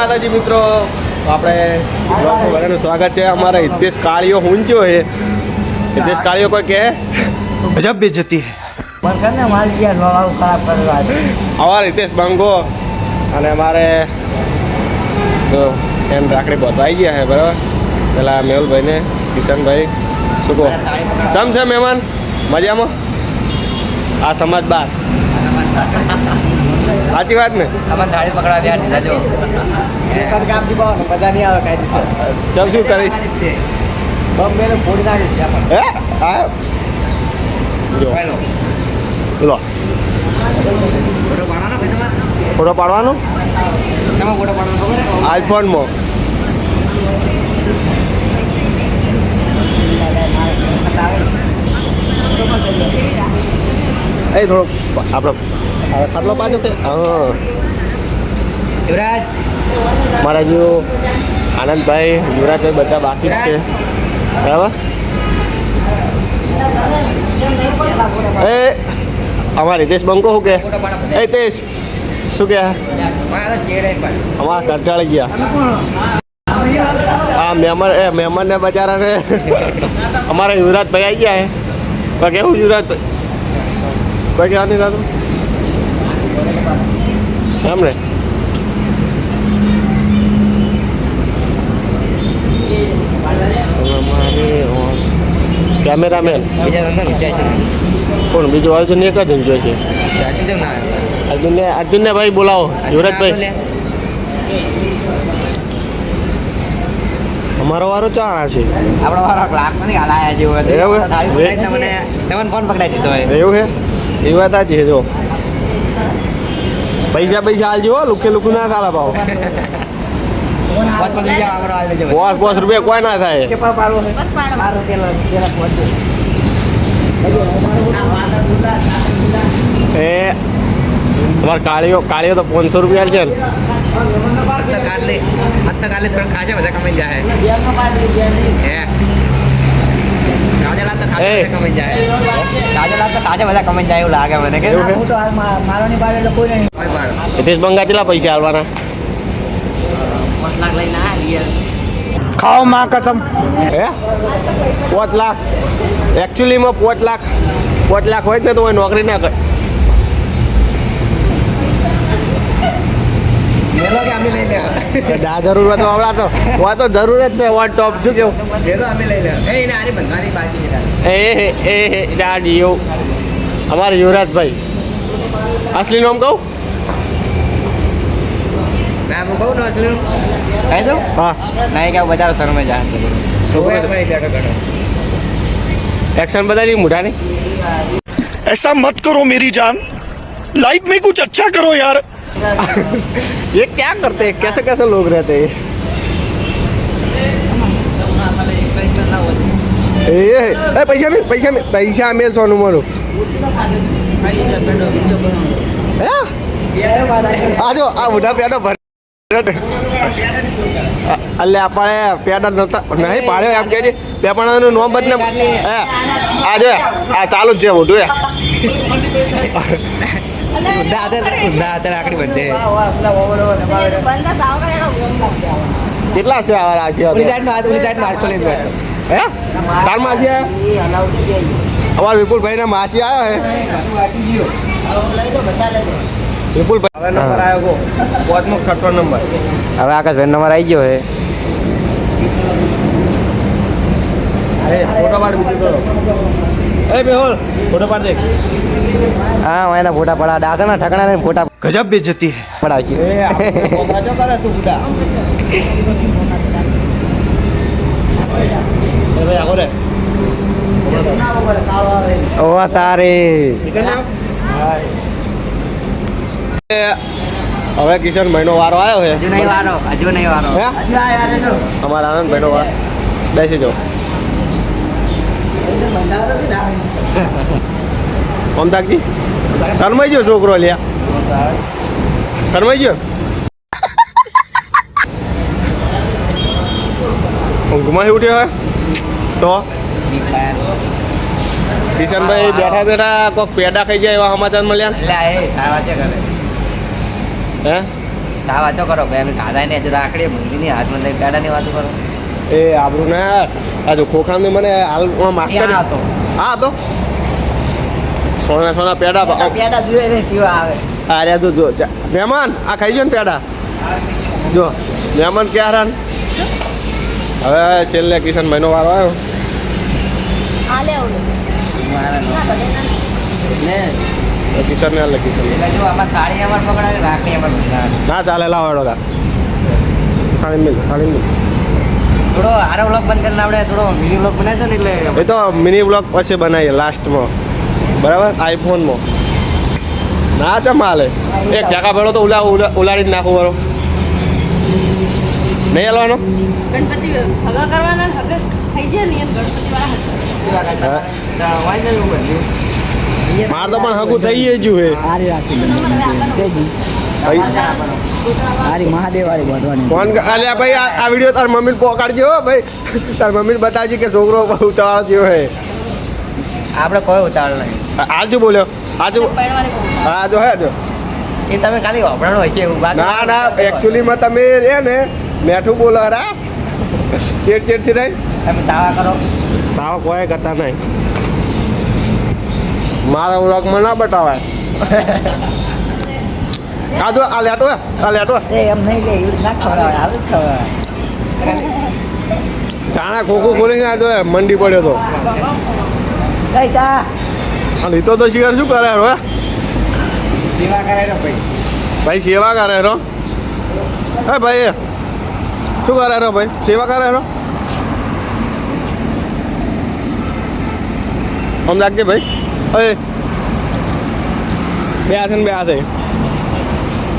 માતાજી મિત્રો, આપણે બ્લોગમાં બધાનું સ્વાગત છે. અમારા હિતેશ કાળીઓ ઊંચો છે. હિતેશ કાળીઓ કોઈ કહે ગજબ બેજતી અમારા હિતેશ બંગો અને અમારે તો એમ રાખડી બતાવી ગયા છે બરાબર. પેલા મેહુલભાઈને કિશનભાઈ શું કહો ચમ છે મહેમાન મજામાં? આ સમાજ બાર સાચી વાત ને? થાળી પકડવા જો મજા નહીં આવે કાયદેસર. ચમ શું કરી ફોડી નાખી હે હા લો ફોટો પાડવાનો આઈફોનમાં. એ થોડો આપણો ખાટલો પાછો કે હા યુવરાજ મારા જો આનંદભાઈ યુવરાજભાઈ બધા બાકી જ છે બરાબર. એ અમારા હિતેશ બંકો શું કે? એ હિતેશ શું કે? અમારા કંટાળી ગયા હા મહેમાનને બચારાને. અમારા યુવરાજભાઈ આવી ગયા હે કોઈ કેવું યુવરાજભાઈ કોઈ કહેવા નહીં થતું એમ ને? કેમેરામેન કોણ બીજું અર્જુન એક જ જોઈ છે. અર્જુનને ભાઈ બોલાવો. યુવરાજભાઈ અમારો વારો ચાણા છે. આપણો વારો ક્લાકમાં નહીં હાલાયા જેવો હતો. તમને ફોન પકડાઈ દીધો હોય એવું છે એ વાત સાચી છે. જો પૈસા હાલજો લુકે લુકું ના ચાલે ભાવ. 5 રૂપિયા કોઈ ના થાય. એ તમારે કાળીઓ તો 500 રૂપિયા છે ને? કાલે થોડા ખાજા બધા કમાઈ જાય. કાજેલા તો કમાઈ જાય. બધા કમાઈ જાય એવું લાગે મને. હિતેશ બંગા કેટલા પૈસા હાલવાના? 5 લાખ લઈને ખાઓ માં કસમ. હે 5 લાખ એકચ્યુઅલીમાં 5 લાખ હોય જ ને તો નોકરી ના કરે. જરૂર હતો હમણાં તો જરૂર જ છે. વન ટોપ શું કેવું દાડીઓ અમારે યુવરાજભાઈ અસલી નામ કહું? હા નહીં કે બજાર શરમે જાય एक्शन बताइए मुठा नहीं. ऐसा मत करो मेरी जान, लाइफ में कुछ अच्छा करो यार. ये क्या करते हैं? कैसे कैसे लोग रहते हैं? पैसा मेल सोनू मारू आजो आ बुढ़ा प्यादा भर એટલે આપણે પેડા નતા નહીં પાડ્યો એમ કે પેપણાનું નોમ બદલે હે આ જો આ ચાલુ જ છે મોટું કેટલા છે આવા છે હે તાર માસી અમારા વિપુલભાઈ ના માસી આવ્યો હે વિપુલભાઈ નંબર આવ્યો 5th નંબર. હવે આકાશભાઈ નંબર આવી ગયો હે. ફોટો પાડ બીજું એ બેહોલ ફોટો પાડ દે. હા હું એના ફોટા પડા દાસના ઠકણા ફોટા गजब बेइज्जती है. પડાવશે. એ આપણે કરે તું બુડા એ ભાઈ આગો રે ઓ તારે હવે કિશન મહિનો વારો આવ્યો છે. હજુ નહીં વારો હે અમારા આનંદ મહિનો વાર બેસી જાઓ. મમતાજી શરમાઈ ગયો છોકરો લ્યા શરમાઈ ગયો ઊંઘમાં ઉઠ્યો હોય તો કિશનભાઈ બેઠા બેઠા કોઈક પેડા ખાઈ જાય એવા સમાચાર મળ્યા. હે આ વાતો કરો ભાઈ અમે ખાધા ને હજુ રાખડી મૂંગીની હાથમાં લઈ પેડાની વાતો કરો એ આબરું ને આ જો ખોખામાં મને હાલ માફ કરી ક્યાં હતો હા તો સોના સોના પેડા પેડા જોઈએ ને જીવા આવે અરે જો મહેમાન આ ખાઈ ગયો ને પેડા જો મહેમાન ક્યાં રાન હવે છેલ્લે કિશન મહિનો વાળો આવ્યો ને કિશન ને કિશન એટલે જો અમાર થાળી અમાર પકડાવે રાખડી અમાર પકડાવે ના ચાલે લાવાડો તા ખાલી મિલ થોડો આરો વ્લોગ બંધ કરીને આપણે થોડો મિની વ્લોગ બનાવ્યો ને એટલે એ તો મિની બ્લોગ પછી બનાવીએ લાસ્ટમાં બરાબર આઈફોનમાં ના ચમાલે એક ટાકા ભેળો તો ઉલાડી જ નાખું બરો નહીં હલવાનો ગણપતિ હગા કરવાના હગા થઈ જાય ને એમ ગણપતિ વાળા માર તો પણ હગું થઈ ગયું હે મહાદેવ વાળી બધવાની ફોન અલ્યા ભાઈ આ વિડીયો તાર મમ્મીને પહોંચાડજો હો ભાઈ તાર મમ્મીને બતાવજે કે છોકરો બહુ ઉતાવળ જેવો હે આપણે કોઈ ઉતાવળ નહીં આજુ બોલ્યો આજુ હા જો હે જો એ તમે ખાલી વાપરવાનો હોય છે એવું ના ના એકચ્યુઅલીમાં તમે રે ને મેઠું બોલો હરા ચેડથી રહી તમે સાવા કરો સાવ કોઈ કરતા નહીં મારા વ્લોગમાં ના બતાવાય આ જો આ લેટો એમ નહીં લે એવું ના ખવડાવે આવું જ ખવડાવે ચાણા ખોખું ખોલીને આ જો મંડી પડ્યો તો અને એ તો શિકાર શું કરે રો સેવા કરે રો ભાઈ ભાઈ સેવા કરે રો હે ભાઈ શું કરે રો ભાઈ સેવા કરે રો આમ લાગજે ભાઈ અરે બે હાથે ને બે હાથે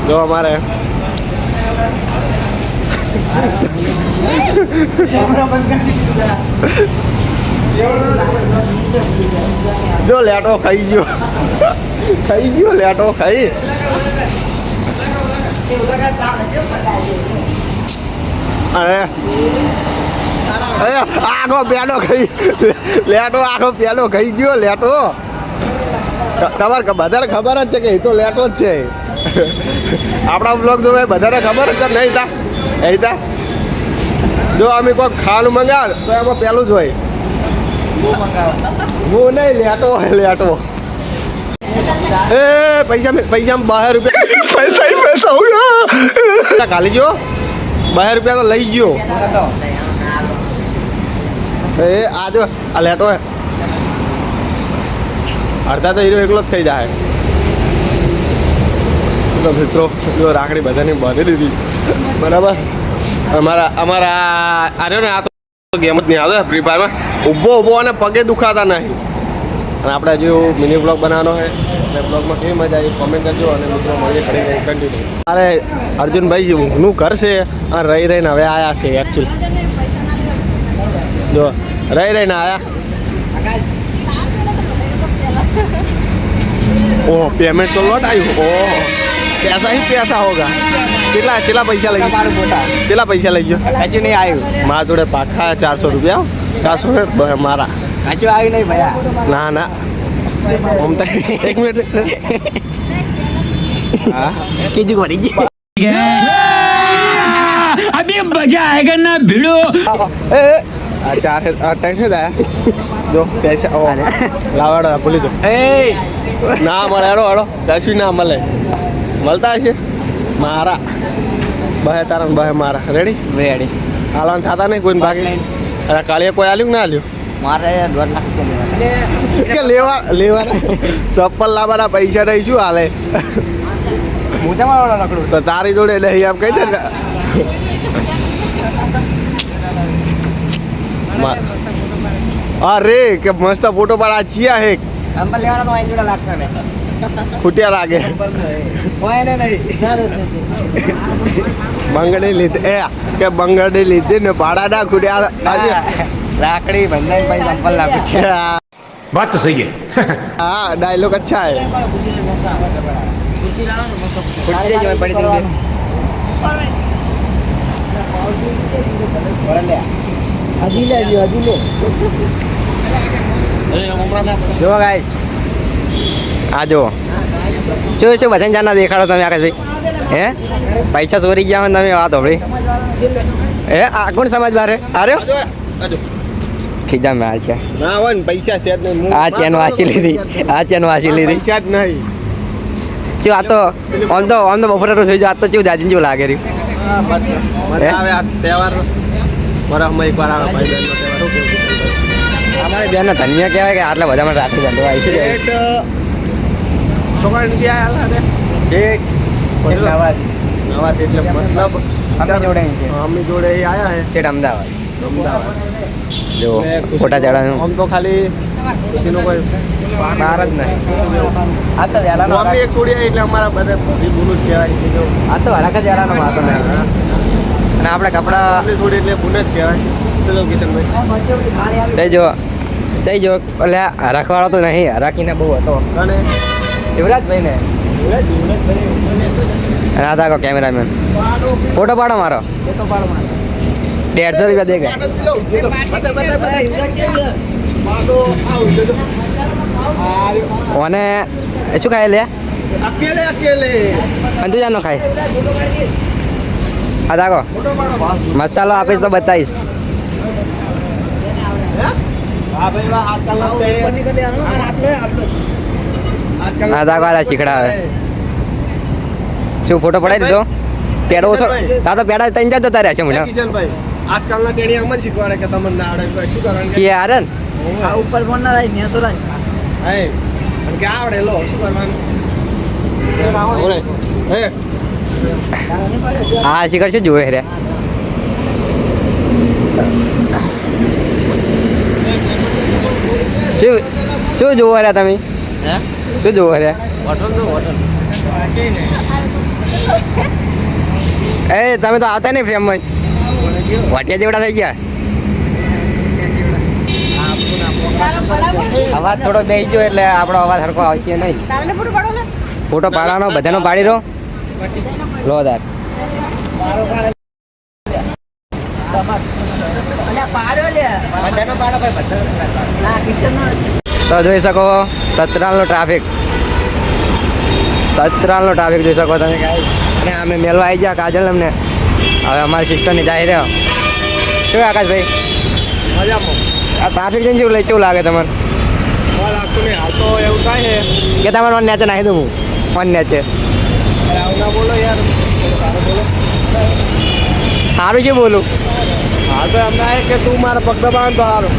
જો અમારે જો લેટો ખાઈ ગયો લેટો ખાઈ અરે આખો પેડો ખાઈ લેટો આખો પેડો ખાઈ ગયો લેટો તમારે બધાને ખબર જ છે કે એ તો લેટો જ છે આપણા બ્લોગ જો બધાને ખબર જ છે નહીં તા એ તા જો અમે કોઈ ખાવાનું મંગાવ તો એમાં પહેલું જ હોય હું નહીં લેટો એ પૈસા 12 રૂપિયા पैसा ही पैसा होगा ખાલી ગયો 12 રૂપિયા તો લઈ ગયો એ આ જો આ લેટો હે અડધા તો હીરો એકલો જ થઈ જાય તો મિત્રો જો રાખડી બધાની બાંધી દીધી બરાબર અમારા આર્યો ને આ તો ગેમ જ નહીં આવે ફ્રી ફાયરમાં ઊભો અને પગે દુખાતા નહીં અને આપણે હજુ મિની બ્લોગ બનાવવાનો હોય એટલે બ્લોગમાં કેવી મજા આવી કોમેન્ટ કરજો અને મિત્રો મળીએ કરી કન્ટિન્યુ અરે અર્જુનભાઈ ઊંઘનું કરશે અને રહીને હવે આવ્યા છે એકચ્યુઅલી જો રહીને આવ્યા ઓહ પેમેન્ટ તો લોટ આવ્યું ઓહ पैसा ही पैसा होगा કેટલા પૈસા લઈ ગયો કેટલા પૈસા લઈ ગયો હજુ નહીં આવ્યું મારા જોડે પાકા 400 રૂપિયા 400 મારા હજુ આવ્યું નહીં ભયા ના ના આમ તો એક મિનિટ હા કીધું કરી ગઈ अभी मजा आएगा ना भिड़ो એ આ ચાર ત્રણ છે જો પૈસા ઓ લાવાડો ભૂલી દો એ ના મળે હેડો કશું ના મળે મળતા હશે મારા બહે તારા ને બહે મારા રેડી રેડી હાલવાન થતા નહીં કોઈને ભાગે અરે કાળીએ કોઈ આલ્યું ના આલ્યું મારે 2 લાખ કે લેવા ચપ્પલ લાવવાના પૈસા નહીં શું હાલે હું તમારો લકડું તો તારી જોડે નહીં આમ કહી દે ને અરે કે મસ્ત ફોટો પાડા ચિયા હે અંબલ લેવાનો તો આઈ જોડે લાગતા ને ખૂટ્યા લાગે કોઈ ને નહીં બંગડી લીધે એ કે બંગડી લીધી ને ભાડા ના ખૂટ્યા આજે રાખડી બંધાઈ ભાઈ અંબલ લાગુ बात तो सही है હા ડાયલોગ અચ્છા હે ખુરશી જો પડી દી હજી લે જો ગાઈસ આ જો શું બધાને જાના દેખાડો તમે આકાશભાઈ હે પૈસા ચોરી ગયા હોય ને તમે વાત હોભળી હે આ કોણ સમાજ બારે અરે ખીજા મેં છે ના હોય ને પૈસા છે જ નહીં આ ચેન વાસી લીધી આ ચેન વાસી લીધી પૈસા જ નહીં શું આ તો આમ તો બપોરે થઈ જાય આ તો કેવું જાજીને જેવું લાગે રહ્યું મજા આવે આ તહેવાર વરસમાં એકવાર આવે ભાઈ બહેનનો તહેવાર શું કેવું અમારે બેન ધન્ય કહેવાય કે આટલા બધા મને રાત્રે ધંધો આવી છે શેઠ છોકરા નથી આવ્યા હતા નવા એટલે મતલબ અમની જોડે એ આવ્યા હે છેટ અમદાવાદ અમદાવાદ જો ને ખુશી- ફોટા ચડાવવાનું આમ તો ખાલી ખુશીનો કોઈ બહાર જ નહીં આ તો વહેલાનો અમે એક છોડી આવી એટલે અમારા બધા બધી ભૂલું જ કહેવાય કે જો આ તો હરાક જ વહેલાનો વાતો નહીં અને આપણે કપડા આપણી છોડી એટલે ભૂલ જ કહેવાય ચલો કિશનભાઈ જઈ જો એટલે હરાખવાળો તો નહીં હરાકીને બહુ હતો અને યુવરાજભાઈ ને અને આ તાકો કેમેરામેન ફોટો પાડો મારો 150 રૂપિયા દે ગયા ઓને શું ખાય લે અકેલે અકેલે અંતુ જાનો ખાય આ તાકો મસાલો આપીશ તો બતાવીશ હા ભાઈ વાહ આ તાકો આ શીખડાવે શું ફોટો પડાવી દીધો પેડો ઓછો તા તો પેડા ત્રણ ચાર જતા રહ્યા છે મોટા કિશનભાઈ આજકાલના ટેણી આમ જ શીખવાડે કે તમને ના આવડે ભાઈ શું કરવાનું ચી યાર આ ઉપર ફોન ના રાખ ને સોલા હે અને કે આવડે લો શું કરવાનું હે આ શીખર શું જોવે રે શું જોવો રે તમે શું જોવો રે એ તમે તો આવતા નહીં ફ્રેમમાં વાટિયા જેવડા થઈ ગયા તારો પડાવો અવાજ થોડો બેસી ગયો એટલે આપણો અવાજ સરખો આવશે નહીં તારને પૂરું પાડો લે ફોટો પાડવાનો બધાનો પાડી દો લો દાર તો જોઈ શકો સતરાલનો ટ્રાફિક જોઈ શકો તમે guys. અને અમે મેળવા આવી ગયા કાજલ અમને હવે અમારી સિસ્ટરની જાય રહ્યો શું આકાશભાઈ મજામાં આ ટ્રાફિક જઈને કેવું લાગે તમારે લાગતું નહીં હાલ તો એવું થાય છે કે તમારે ઓન નેચે નાખી દઉં હું ઓન નેચે આવું ના બોલો યાર સારું બોલો સારું છે બોલું હાલ તો એમ થાય કે તું મારા પગ દબાવ તો સારું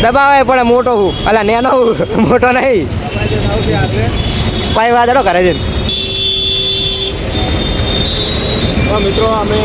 દબાવે પણ મોટો હું અલા નેનો હું મોટો નહીં સૌથી હાથે પાઈ વાદળો કરે છે મિત્રો અમે